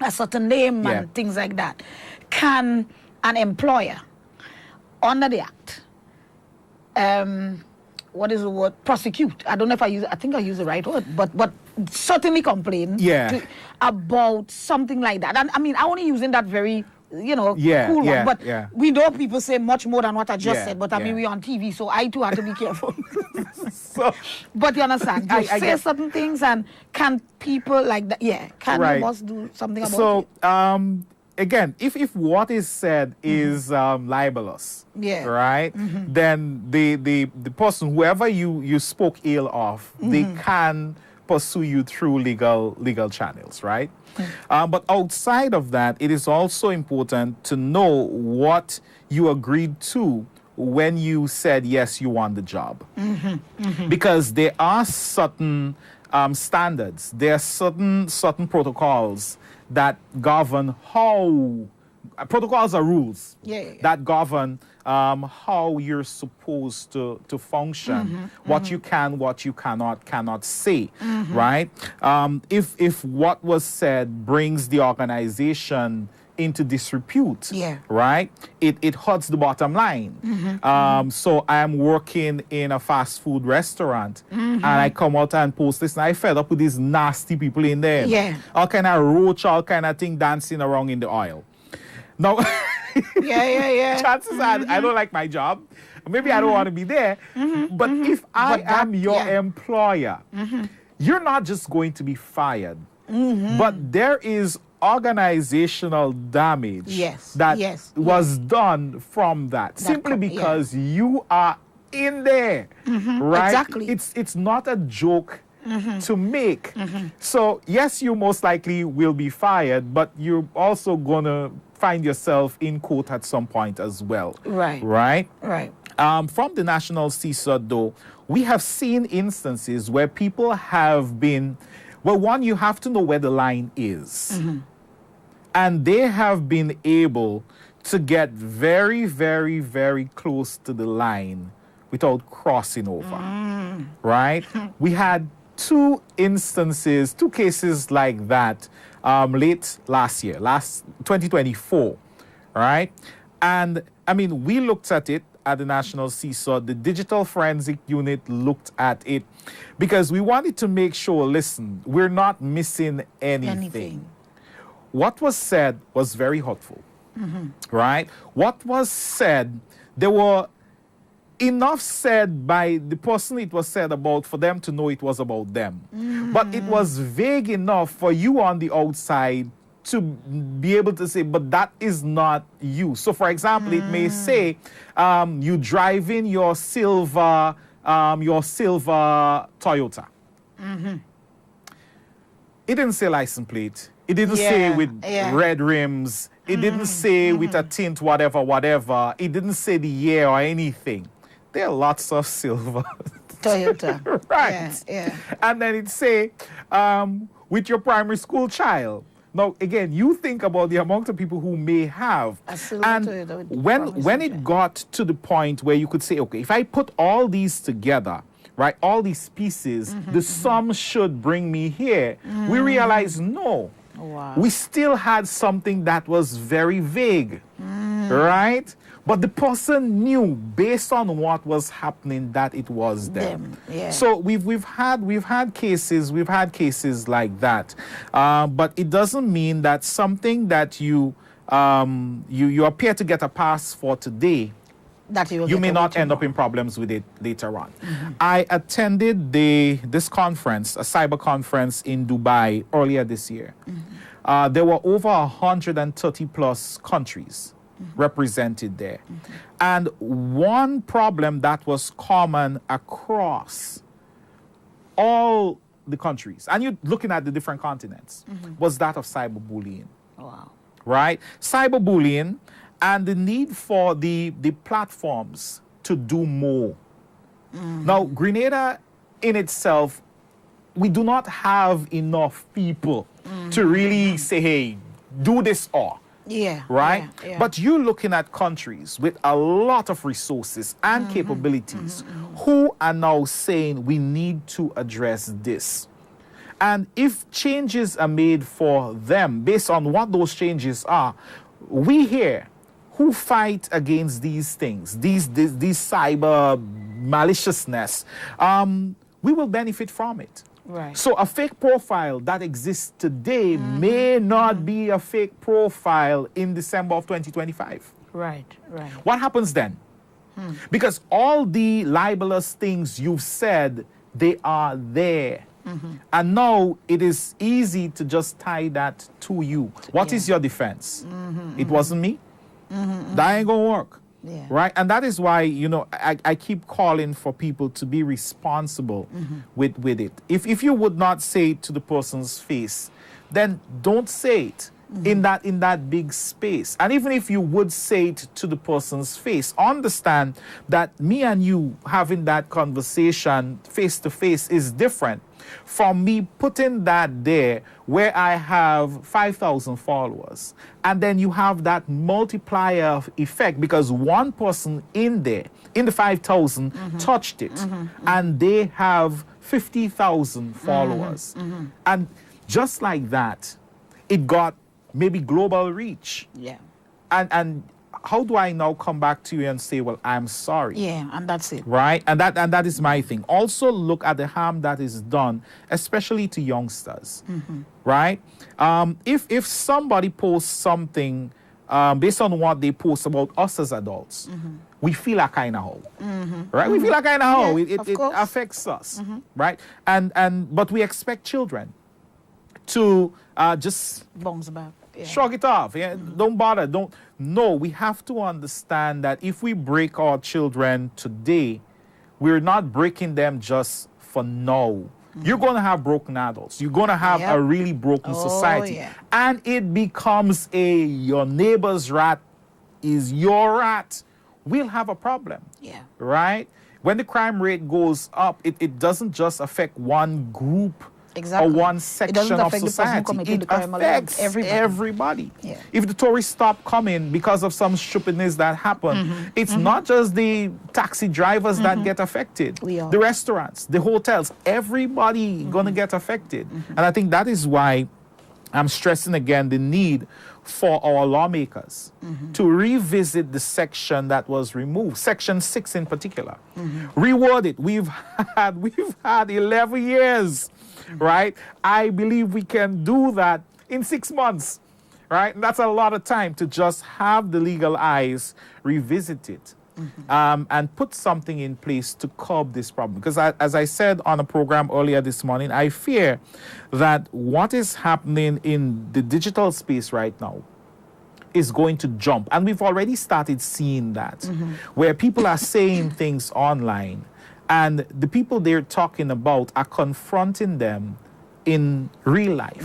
a certain name and things like that. Can an employer, under the act, what is the word? Prosecute. I don't know if I think I use the right word, but certainly complain about something like that. And I mean, I'm only using that very cool one. But we know people say much more than what I just said. But I mean, we're on TV, so I too have to be careful. But you understand? You say certain things, and can people like that? Can the boss do something about it? So, again, if what is said is libelous, right? Then the person, whoever you spoke ill of, they can pursue you through legal channels, right? But outside of that, it is also important to know what you agreed to when you said, yes, you want the job. Because there are certain standards, there are certain protocols that govern how, protocols are rules that govern how you're supposed to function, what you can, what you cannot say, right? If what was said brings the organization into disrepute, right? It hurts the bottom line. So I am working in a fast food restaurant, and I come out and post this, and I fed up with these nasty people in there. All kind of roach, all kind of thing dancing around in the oil. Now, chances are I don't like my job. maybe I don't want to be there. But if I am your employer, you're not just going to be fired, but there is organizational damage that was done from that simply because you are in there, right? Exactly. It's not a joke to make. So yes, you most likely will be fired, but you're also gonna find yourself in court at some point as well. Right. From the national CSOT though, we have seen instances where people have been, well, one, you have to know where the line is. And they have been able to get very, very, very close to the line without crossing over, right? We had two cases like that late last year, 2024, right? And I mean, we looked at it at the National CSOT, the Digital Forensic Unit looked at it because we wanted to make sure, listen, we're not missing anything. What was said was very hurtful, right? What was said, there were enough said by the person it was said about for them to know it was about them. But it was vague enough for you on the outside to be able to say, but that is not you. So for example, it may say, you driving your silver Toyota. It didn't say license plate. It didn't say with red rims. It didn't say with a tint, whatever. It didn't say the year or anything. There are lots of silver Toyota. right. And then it say, with your primary school child. Now, again, you think about the amount of people who may have. And when it got to the point where you could say, okay, if I put all these together, right, all these pieces, the sum should bring me here. We realized, no. We still had something that was very vague, right? But the person knew based on what was happening that it was them. So we've had cases like that. But it doesn't mean that something that you appear to get a pass for today, that you may not end up in problems with it later on. I attended this conference, a cyber conference in Dubai earlier this year. There were over 130 plus countries represented there. And one problem that was common across all the countries, and you're looking at the different continents, was that of cyberbullying. Right? Cyberbullying and the need for the platforms to do more. Now, Grenada in itself, we do not have enough people to really say, hey, do this all. Right? But you're looking at countries with a lot of resources and capabilities who are now saying we need to address this. And if changes are made for them based on what those changes are, we here who fight against these things, these cyber maliciousness, we will benefit from it. So a fake profile that exists today may not be a fake profile in December of 2025. What happens then? Because all the libelous things you've said, they are there. And now it is easy to just tie that to you. What is your defense? It wasn't me. That ain't gonna work. Right? And that is why, you know, I keep calling for people to be responsible with it. If you would not say it to the person's face, then don't say it in that big space. And even if you would say it to the person's face, understand that me and you having that conversation face to face is different from me putting that there where I have 5,000 followers. And then you have that multiplier effect because one person in there, in the 5,000, touched it. And they have 50,000 followers. And just like that, it got maybe global reach. And how do I now come back to you and say, well, I'm sorry? And that's it. Right? And that is my thing. Also look at the harm that is done, especially to youngsters. Right? If somebody posts something based on what they post about us as adults, we feel a kind of how, right? We feel a kind of how. Yeah, It affects us, right? But we expect children to just bounce back. Yeah. shrug it off. Yeah? Don't bother. Don't. No, we have to understand that if we break our children today, we're not breaking them just for now. You're going to have broken adults. You're going to have a really broken society. Yeah. And it becomes your neighbor's rat is your rat. We'll have a problem. Yeah. Right? When the crime rate goes up, it doesn't just affect one group Exactly. or one section of society. It affects everybody. Yeah. If the tourists stop coming because of some stupidness that happened, it's not just the taxi drivers that get affected. The restaurants, the hotels, everybody gonna get affected. And I think that is why I'm stressing again the need for our lawmakers to revisit the section that was removed, Section 6 in particular. Reword it. We've had 11 years. Right? I believe we can do that in 6 months. Right? And that's a lot of time to just have the legal eyes revisit it and put something in place to curb this problem. Because as I said on a program earlier this morning, I fear that what is happening in the digital space right now is going to jump. And we've already started seeing that, where people are saying things online and the people they're talking about are confronting them in real life,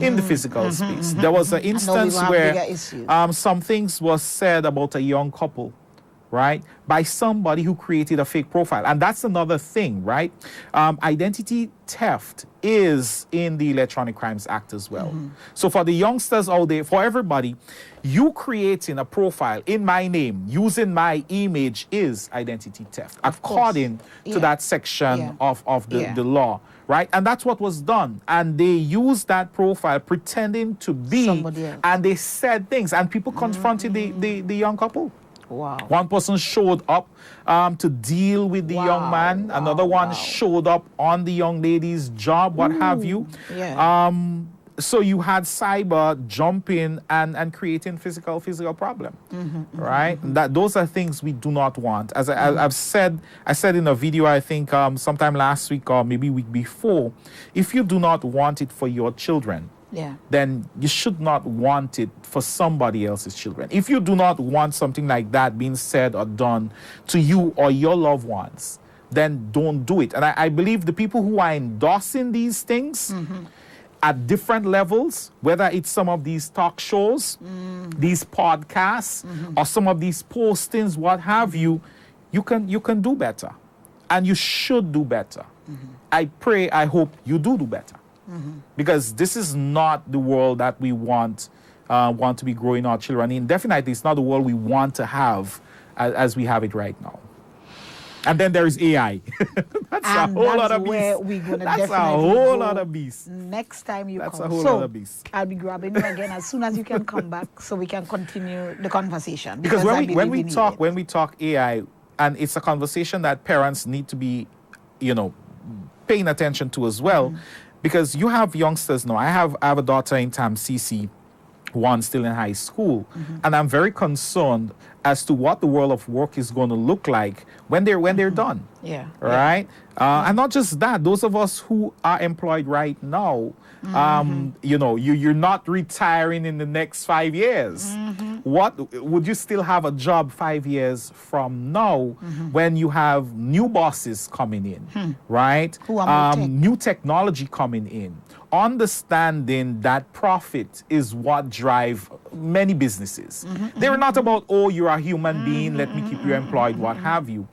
in the physical space. There was an instance where some things was said about a young couple, right, by somebody who created a fake profile. And that's another thing, right? Identity theft is in the Electronic Crimes Act as well. So for the youngsters out there, for everybody, you creating a profile in my name, using my image is identity theft, according to that section of the law, right? And that's what was done. And they used that profile pretending to be somebody else. And they said things, and people confronted the young couple. Wow. One person showed up to deal with the young man. Another one showed up on the young lady's job, what have you. Yeah. So you had cyber jumping and creating physical problem, right? Those are things we do not want. As I said in a video, I think sometime last week or maybe week before, if you do not want it for your children, then you should not want it for somebody else's children. If you do not want something like that being said or done to you or your loved ones, then don't do it. And I believe the people who are endorsing these things at different levels, whether it's some of these talk shows, these podcasts, or some of these postings, what have you, you can do better. And you should do better. I pray, I hope you do better. Because this is not the world that we want to be growing our children in. Definitely, it's not the world we want to have as we have it right now. And then there is AI. That's a whole other beast. That's a whole other beast. Next time you come. That's a whole other beast. I'll be grabbing you again as soon as you can come back so we can continue the conversation. Because when we talk AI, and it's a conversation that parents need to be, paying attention to as well. Because you have youngsters now. I have a daughter in CC, one still in high school, and I'm very concerned as to what the world of work is going to look like when they're done. Yeah. Right. And not just that. Those of us who are employed right now, you're not retiring in the next 5 years. What would you still have a job 5 years from now when you have new bosses coming in, right? New technology coming in. Understanding that profit is what drive many businesses. They're not about, you're a human being, let me keep you employed, what have you.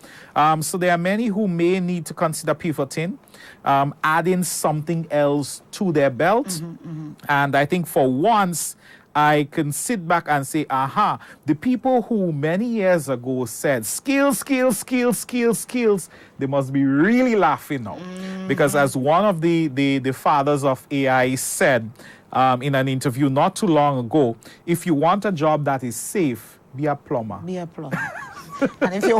So there are many who may need to consider pivoting, adding something else to their belt. And I think for once, I can sit back and say, the people who many years ago said skills, they must be really laughing now. Because as one of the fathers of AI said in an interview not too long ago, if you want a job that is safe, be a plumber. Be a plumber. And if you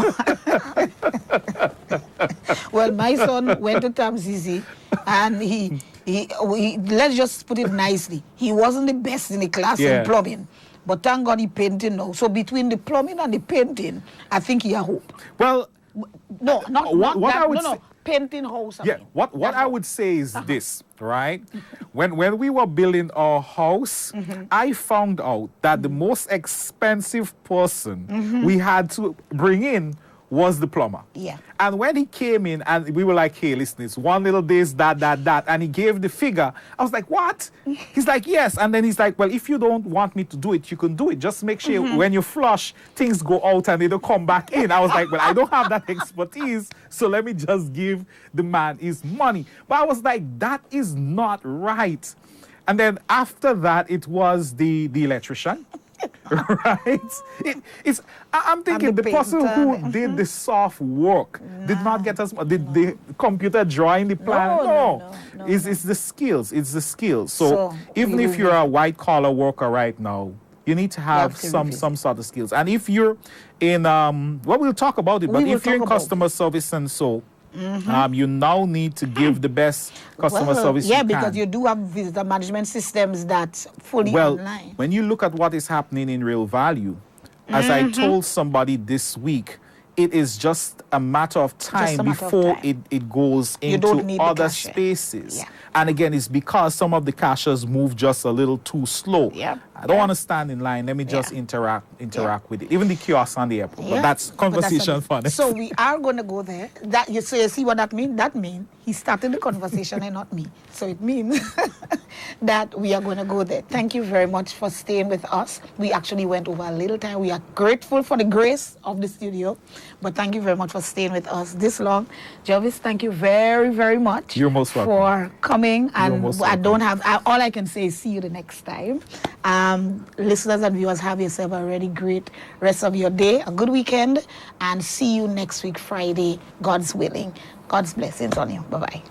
well, my son went to CCG and he let's just put it nicely, he wasn't the best in the class in plumbing, But thank God he painting now. So between the plumbing and the painting, I think he a hope. Well, No, not what that, I would no, say, painting house. I yeah, mean. what I would say is this, right? When we were building our house, I found out that the most expensive person we had to bring in was the plumber. Yeah. And when he came in and we were like, hey, listen, it's one little this, that, and he gave the figure. I was like, what? He's like, yes. And then he's like, well, if you don't want me to do it, you can do it. Just make sure when you flush, things go out and they don't come back in. I was like, well, I don't have that expertise, so let me just give the man his money. But I was like, that is not right. And then after that, it was the electrician. Right? I'm thinking the person who did the soft work did not get us the computer drawing the plan. No. It's the skills. It's the skills. So even if you're a white collar worker right now, you need to have some sort of skills. And if you're in well, we'll talk about it, but if you're in customer service and so you now need to give the best customer service you can. Because you do have visitor management systems that's fully online. When you look at what is happening in Real Value, as I told somebody this week, it is just a matter of time before it goes into other spaces. Yeah. And again, it's because some of the cashiers move just a little too slow. Yeah. I don't want to stand in line. Let me just interact with it. Even the kiosks on the airport. Yeah. But that's conversation fun. So we are going to go there. That you see what that means? That means he started the conversation and not me. So it means that we are going to go there. Thank you very much for staying with us. We actually went over a little time. We are grateful for the grace of the studio. But thank you very much for staying with us this long. Jervis, thank you very, very much. You're most welcome. For coming. And I don't have, all I can say is see you the next time. Listeners and viewers, have yourself a really great rest of your day, a good weekend, and see you next week, Friday, God's willing. God's blessings on you. Bye-bye.